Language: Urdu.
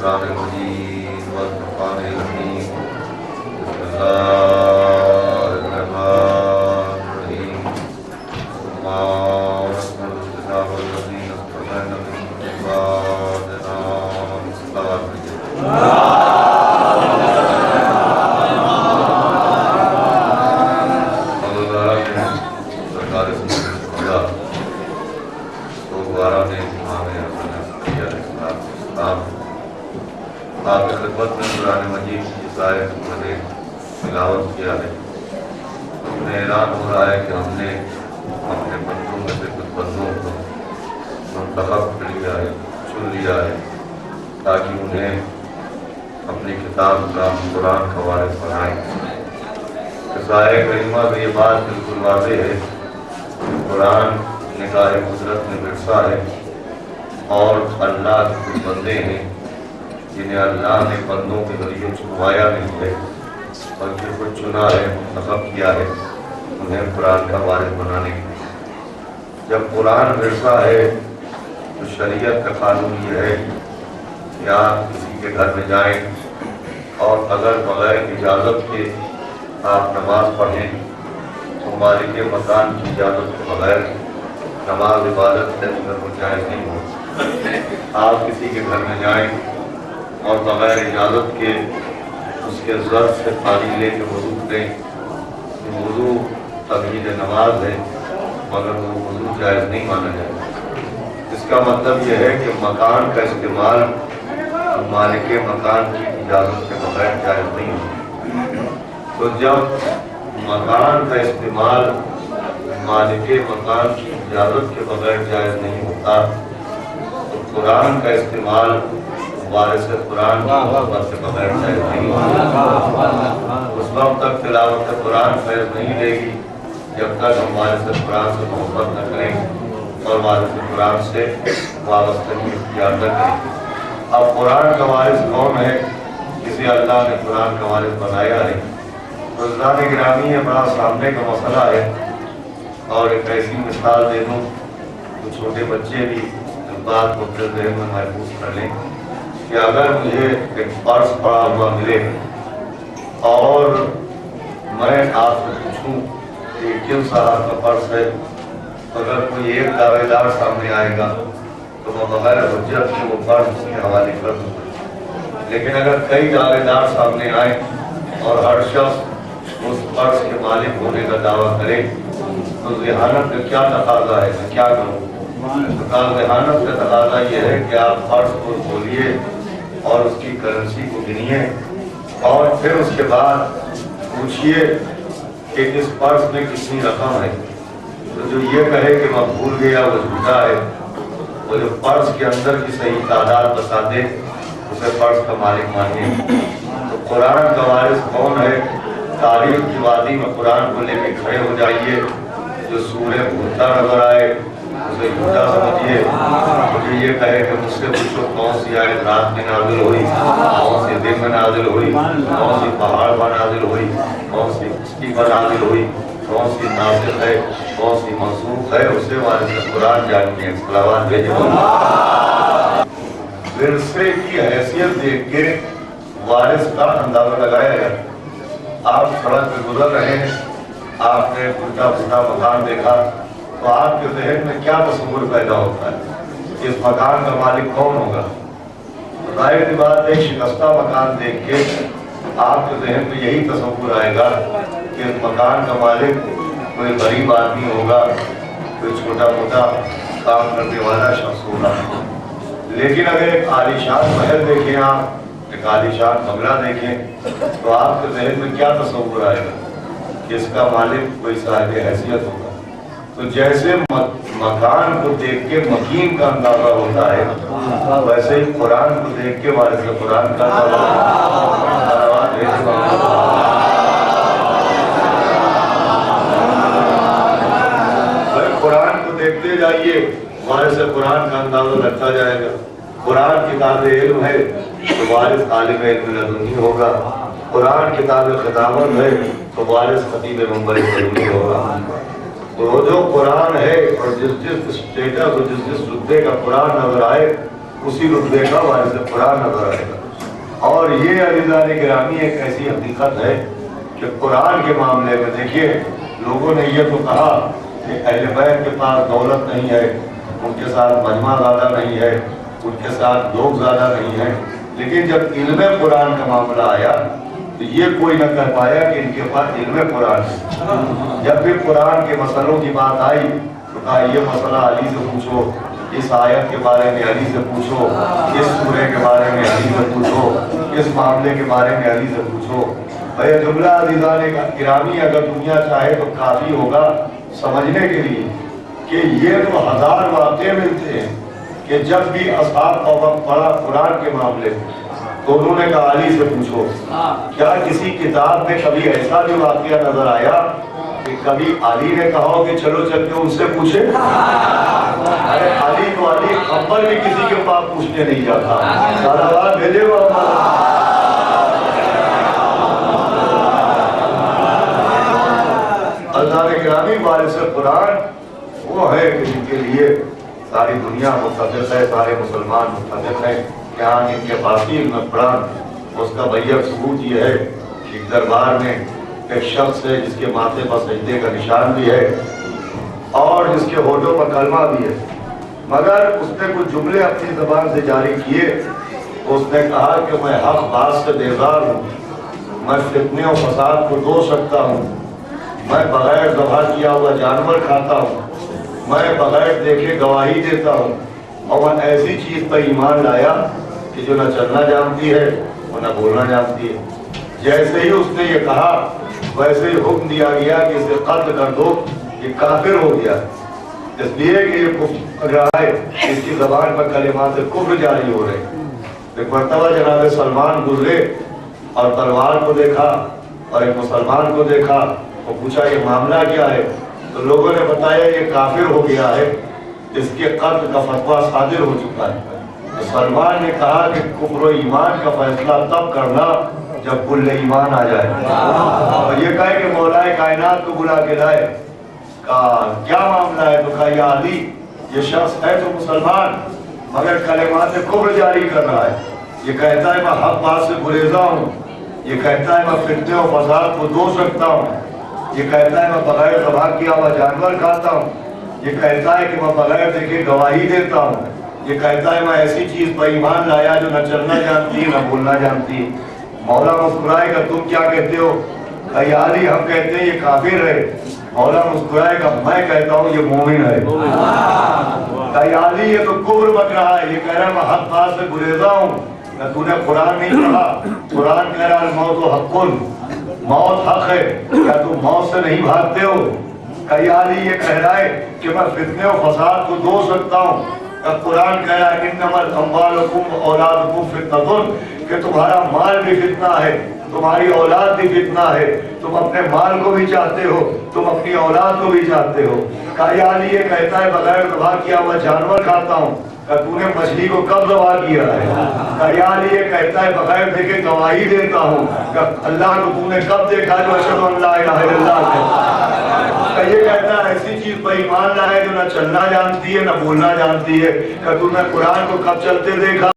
القرآن المجيد والفرقان الحميد. بسم الله الرحمن الرحيم. ثم أورثنا الكتاب الذين اصطفينا من عبادنا. صلوات آپ کی خدمت میں قرآن مجید کی آیت کو تلاوت کیا ہے. ہمیں اعلان ہو رہا ہے کہ ہم نے اپنے بندوں میں سے کچھ بندوں کو منتخب کر لیا ہے، چن لیا ہے، تاکہ انہیں اپنی کتاب کا قرآن کا وارث بنائیں. اس آیت کریمہ میں یہ بات بالکل واضح ہے کہ قرآن نگاہ قدرت میں ورثہ ہے اور اللہ کے کچھ بندے ہیں جنہیں اللہ نے بندوں کے ذریعے چھپوایا نہیں ہے بلکہ خود چنا ہے، منتخب کیا ہے انہیں قرآن کا وارث بنانے کے لیے. جب قرآن ورثہ ہے تو شریعت کا قانون یہ ہے کہ آپ کسی کے گھر میں جائیں اور اگر بغیر اجازت کے آپ نماز پڑھیں تو مالک مکان کی اجازت کے بغیر نماز عبادت سے اندر وہ جائز نہیں ہو. آپ کسی کے گھر میں جائیں اور بغیر اجازت کے اس کے ظرف سے پانی لے کے وضو کریں، وضو تمہید نماز ہے مگر وہ وضو جائز نہیں مانا جائے. اس کا مطلب یہ ہے کہ مکان کا استعمال مالک مکان کی اجازت کے بغیر جائز نہیں ہوتا. تو جب مکان کا استعمال مالک مکان کی اجازت کے بغیر جائز نہیں ہوتا تو قرآن کا استعمال وارث قرآن کی محبت کے بغیر جائز نہیں ہوتا. اس وقت تک تلاوت قرآن فیض نہیں دے گی جب تک ہم وارث قرآن سے محبت نہ کریں اور وارث قرآن سے وابستگی اختیار نہ کریں. اب قرآن کا وارث کون ہے؟ کسی اللہ نے قرآن کا وارث بنایا ہے. روزان گرامی ہے، بڑا سامنے کا مسئلہ ہے اور ایک ایسی مثال دے دوں تو چھوٹے بچے بھی اس بات کو اپنے ذہن میں محفوظ کر لیں کہ اگر مجھے ایک پرس پڑا ہوا ملے اور میں آپ سے پوچھوں کہ کن صاحب کا پرس ہے تو اگر کوئی ایک دعوے دار سامنے آئے گا تو میں بغیر حجت کے وہ پرس اس کے حوالے کر دوں. لیکن اگر کئی دعوے دار سامنے آئیں اور ہر شخص اس پرس کے مالک ہونے کا دعویٰ کرے تو ذہانت کا کیا تقاضا ہے؟ میں کیا کروں؟ ذہانت کا تقاضا یہ ہے کہ آپ پرس کو کھولیے اور اس کی کرنسی کو گنیے اور پھر اس کے بعد پوچھئے کہ اس پرس میں کتنی رقم ہے. تو جو یہ کہے کہ میں بھول گیا وہ جھوٹا ہے. وہ جو پرس کے اندر کی صحیح تعداد بتا دے اسے پرس کا مالک مانیے. تو قرآن کا وارث کون ہے؟ تاریخ کی وادی میں قرآن کو لے کے کھڑے ہو جائیے. جو سورہ بھولتا نظر آئے اسے جھوٹا سمجھیے. مجھے یہ کہے کہ مجھ سے پوچھو کون سی آیت رات میں نازل ہوئی، کون سی دن میں نازل ہوئی، کون سی پہاڑ پر نازل ہوئی، کون سی کشتی پر نازل ہوئی، کون سی ناسخ ہے، کون سی منسوخ ہے، اسے وارث قرآن جانتے ہیں. صلوات بھیجو. ورثے کی حیثیت دیکھ کے وارث کا اندازہ لگایا گیا. آپ سڑک پہ گزر رہے ہیں، آپ نے ٹوٹا پھوٹا مکان دیکھا تو آپ کے ذہن میں کیا تصور پیدا ہوتا ہے؟ اس مکان کا مالک کون ہوگا؟ ظاہر سی بات ہے شکستہ مکان دیکھ کے آپ کے ذہن میں یہی تصور آئے گا کہ اس مکان کا مالک کوئی غریب آدمی ہوگا، کوئی چھوٹا موٹا کام کرنے والا شخص ہوگا. لیکن اگر ایک عالیشان محل دیکھیں، آپ ایک عالیشان بنگلہ دیکھیں تو آپ کے ذہن میں کیا تصور آئے گا کہ اس کا مالک کوئی صاحب حیثیت ہوگا. تو جیسے مکان کو دیکھ کے مکین کا اندازہ ہوتا ہے ویسے ہی قرآن کو دیکھ کے وارث قرآن کا اندازہ ہوتا ہے. قرآن کو دیکھتے جائیے وارث قرآن کا اندازہ لگتا جائے گا. قرآن کتاب علم ہے تو وارث عالم علم لدنی ہوگا. قرآن کتاب خطابت ہے تو وارث خطیب منبر علمی ہوگا. تو جو قرآن ہے اور جس اسٹیٹس اور جس رتبے کا قرآن نظر آئے اسی رتبے کا وارث قرآن نظر آئے گا۔ اور یہ عزیزان گرامی ایک ایسی حقیقت ہے کہ قرآن کے معاملے میں دیکھیے لوگوں نے یہ تو کہا کہ اہل بیت کے پاس دولت نہیں ہے، ان کے ساتھ مجمع زیادہ نہیں ہے، ان کے ساتھ لوگ زیادہ نہیں ہیں، لیکن جب علم قرآن کا معاملہ آیا تو یہ کوئی نہ کہہ پایا کہ ان کے پاس علم قرآن ہے۔ جب بھی قرآن کے مسئلوں کی بات آئی تو کہا یہ مسئلہ علی سے پوچھو، اس آیت کے بارے میں علی سے پوچھو، اس سورے کے بارے میں علی سے پوچھو، اس معاملے کے بارے میں علی سے پوچھو۔ بھئی جملہ عزیزان گرامی اگر دنیا چاہے تو کافی ہوگا سمجھنے کے لیے کہ یہ تو ہزار واقعے ملتے ہیں کہ جب بھی اصحاب کا وقت پڑا قرآن کے معاملے میں تو انہوں نے کہا علی سے پوچھو۔ کیا کسی کتاب میں کبھی ایسا بھی واقعہ نظر آیا کہ کبھی علی نے کہا ہو کہ چلو چل کے ان سے پوچھے؟ ارے علی تو علی خبر بھی کسی کے پاس پوچھنے نہیں جاتا، سالوات بھیجے وہ اللہ نے گرامی وارث قرآن وہ ہے کہ جن کے لیے ساری دنیا متفق ہے، سارے مسلمان متفق ہیں کہ ہاں ان کے باقی علم قرآن۔ اس کا بھیا ثبوت یہ ہے کہ دربار میں ایک شخص ہے جس کے ماتھے پر سجدے کا نشان بھی ہے اور جس کے ہونٹوں پر کلمہ بھی ہے، مگر اس نے کچھ جملے اپنی زبان سے جاری کیے۔ اس نے کہا کہ میں حق بات سے بیزار ہوں، میں فتنے و فساد کو دو سکتا ہوں، میں بغیر ذبح کیا ہوا جانور کھاتا ہوں، میں بغیر دیکھے گواہی دیتا ہوں، اور میں ایسی چیز پر ایمان لایا کہ جو نہ چلنا جانتی ہے اور نہ بولنا جانتی ہے۔ جیسے ہی اس نے یہ کہا ویسے ہی حکم دیا گیا کہ اسے قتل کر دو، یہ کافر ہو گیا، اس لیے کہ یہ کفر کر رہا ہے، اس کی زبان پر کلمات کفر جاری ہو رہے۔ ایک مرتبہ جناب سلمان گزرے اور تلوار کو دیکھا اور ایک مسلمان کو دیکھا، وہ پوچھا یہ معاملہ کیا ہے؟ تو لوگوں نے بتایا یہ کافر ہو گیا ہے، اس کے قتل کا فتویٰ صادر ہو چکا ہے۔ تو سلمان نے کہا کہ کفر و ایمان کا فیصلہ تب کرنا جب کل ایمان آ جائے، اور یہ کہے کہ مولا کائنات کو بلا کے لائے۔ کہا کیا معاملہ ہے؟ تو کہا یا علی یہ شخص ہے تو مسلمان مگر کلمات کفر جاری کر رہا ہے، یہ کہتا ہے میں حق بات سے گریزا ہوں، یہ کہتا ہے میں فتنے و فساد کو دو سکتا ہوں، یہ کہتا ہے میں بغیر ذبح کیا ہوا جانور کھاتا ہوں، یہ کہتا ہے کہ میں بغیر دیکھے گواہی دیتا ہوں، یہ کہتا ہے میں ایسی چیز پر ایمان لایا جو نہ چلنا جانتی ہے نہ بولنا جانتی ہے۔ مولا مسکرائے گا تم کیا کہتے ہو؟ کہ یا علی ہم کہتے ہیں یہ کافر ہے۔ مولا مسکرائے گا میں کہتا ہوں یہ مومن ہے۔ کہ یا علی یہ تو کفر بک رہا ہے، یہ کہہ رہا ہے میں حق بات سے گریزا ہوں۔ کہ تو نے قرآن نہیں پڑھا، قرآن کہہ رہا ہے الموت حق، موت حق ہے، کیا تم موت سے نہیں بھاگتے ہو؟ کہ یا علی یہ کہہ رہا ہے کہ میں فتنے و فساد کو دو سکتا ہوں، کہ قرآن کہہ رہا ہے انما اموالکم اولادکم فتنۃ، کہ تمہارا مال بھی فتنہ ہے، تمہاری اولاد بھی فتنہ ہے، تم اپنے مال کو بھی چاہتے ہو، تم اپنی اولاد کو بھی چاہتے ہو۔ کہ یا علی یہ کہتا ہے بغیر ذبح کیا ہوا جانور کھاتا ہوں، کہ تو نے مچھلی کو کب ذبح کیا ہے؟ کہ یا علی یہ کہتا ہے بغیر دیکھے گواہی دیتا ہوں، کہ اللہ کو تو نے کب دیکھا جو اشہد ان لا الہ الا اللہ ہے؟ کہ یہ کہتا ہے ایسی چیز پر ایمان لائے جو نہ چلنا جانتی ہے نہ بولنا جانتی ہے، کہ تو نے قرآن کو کب چلتے دیکھا